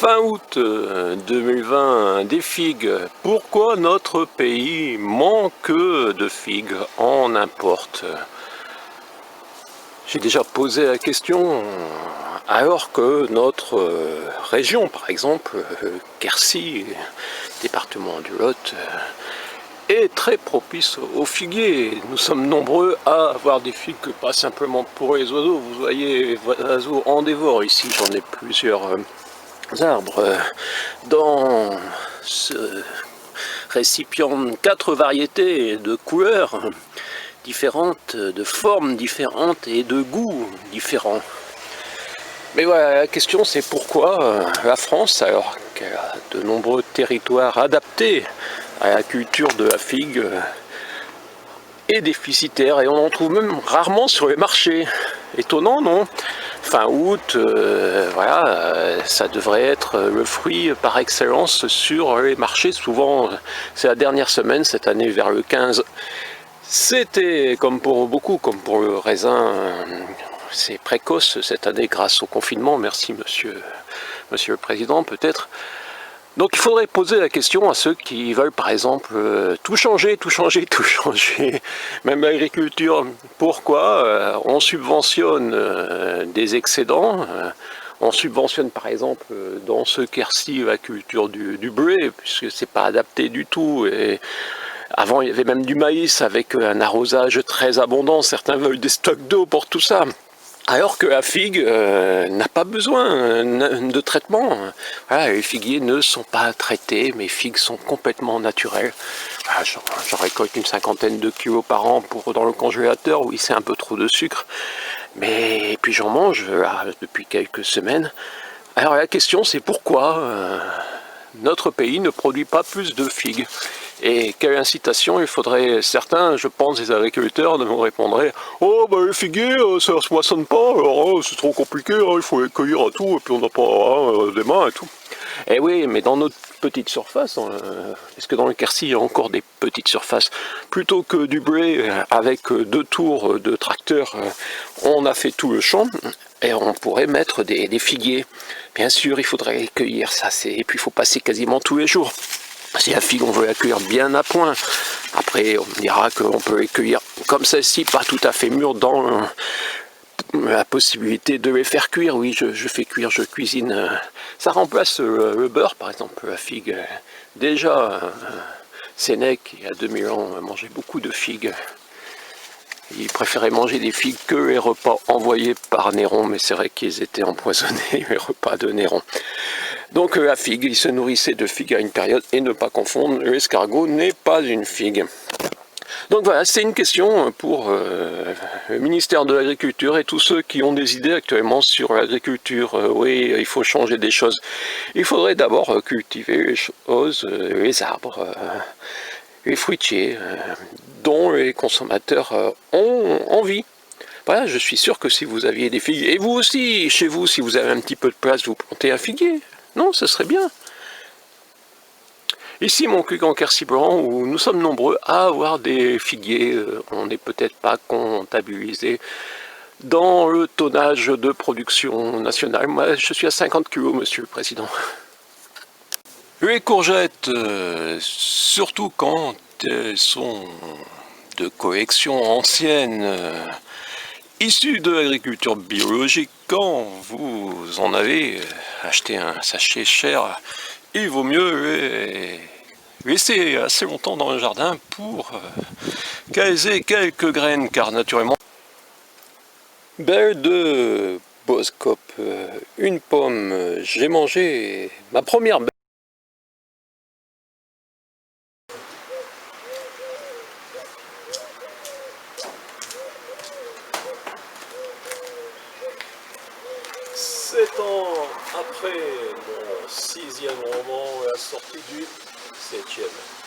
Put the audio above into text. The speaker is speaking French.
Fin août 2020, des figues. Pourquoi notre pays manque de figues en importe? J'ai déjà posé la question alors que notre région, par exemple, Quercy, département du Lot, est très propice aux figuiers. Nous sommes nombreux à avoir des figues, pas simplement pour les oiseaux. Vous voyez, les oiseaux en dévorent ici. J'en ai plusieurs arbres. Dans ce récipient, 4 variétés de couleurs différentes, de formes différentes et de goûts différents. Mais voilà, la question c'est pourquoi la France, alors qu'elle a de nombreux territoires adaptés à la culture de la figue, est déficitaire, et on en trouve même rarement sur les marchés. Étonnant, non? Fin août, voilà, ça devrait être le fruit par excellence sur les marchés. Souvent, c'est la dernière semaine, cette année vers le 15. C'était, comme pour beaucoup, comme pour le raisin, c'est précoce cette année grâce au confinement. Merci monsieur le Président, peut-être. Donc il faudrait poser la question à ceux qui veulent par exemple tout changer, même l'agriculture. Pourquoi on subventionne des excédents, on subventionne par exemple dans ce Quercy la culture du blé, puisque c'est pas adapté du tout. Et avant il y avait même du maïs avec un arrosage très abondant, certains veulent des stocks d'eau pour tout ça. Alors que la figue n'a pas besoin de traitement. Voilà, les figuiers ne sont pas traités, mes figues sont complètement naturelles. Voilà, j'en récolte une 50aine de kilos par an dans le congélateur, oui c'est un peu trop de sucre. Mais et puis j'en mange là, depuis quelques semaines. Alors la question c'est pourquoi notre pays ne produit pas plus de figues? Et quelle incitation il faudrait? Certains, je pense, des agriculteurs me répondraient « Oh, bah les figuiers, ça ne se moissonne pas, alors c'est trop compliqué, il faut les cueillir à tout, et puis on n'a pas des mains et tout. » Eh oui, mais dans notre petite surface, parce que dans le Quercy, il y a encore des petites surfaces, plutôt que du blé avec 2 tours de tracteur, on a fait tout le champ, et on pourrait mettre des figuiers. Bien sûr, il faudrait les cueillir, ça c'est, et puis il faut passer quasiment tous les jours. Si la figue, on veut la cueillir bien à point. Après, on me dira qu'on peut les cueillir comme celle-ci, pas tout à fait mûres, dans la possibilité de les faire cuire. Oui, je fais cuire, je cuisine. Ça remplace le beurre, par exemple, la figue. Déjà, Sénèque, il y a 2000 ans, mangeait beaucoup de figues. Il préférait manger des figues que les repas envoyés par Néron, mais c'est vrai qu'ils étaient empoisonnés, les repas de Néron. Donc la figue, il se nourrissait de figues à une période, et ne pas confondre, l'escargot n'est pas une figue. Donc voilà, c'est une question pour le ministère de l'Agriculture et tous ceux qui ont des idées actuellement sur l'agriculture. Oui, il faut changer des choses. Il faudrait d'abord cultiver les choses, les arbres, les fruitiers, dont les consommateurs ont envie. Voilà, je suis sûr que si vous aviez des figues, et vous aussi, chez vous, si vous avez un petit peu de place, vous plantez un figuier. Non, ce serait bien. Ici, mon cul en Quercy blanc, où nous sommes nombreux à avoir des figuiers, on n'est peut-être pas comptabilisé dans le tonnage de production nationale. Moi, je suis à 50 kg, monsieur le Président. Les courgettes, surtout quand elles sont de collection ancienne, issues de l'agriculture biologique, quand vous en avez acheté un sachet cher, il vaut mieux les laisser assez longtemps dans le jardin pour qu'elles aient quelques graines, car naturellement, belle de Boskop, une pomme, j'ai mangé ma première belle. Sept ans après mon 6e roman, la sortie du 7e.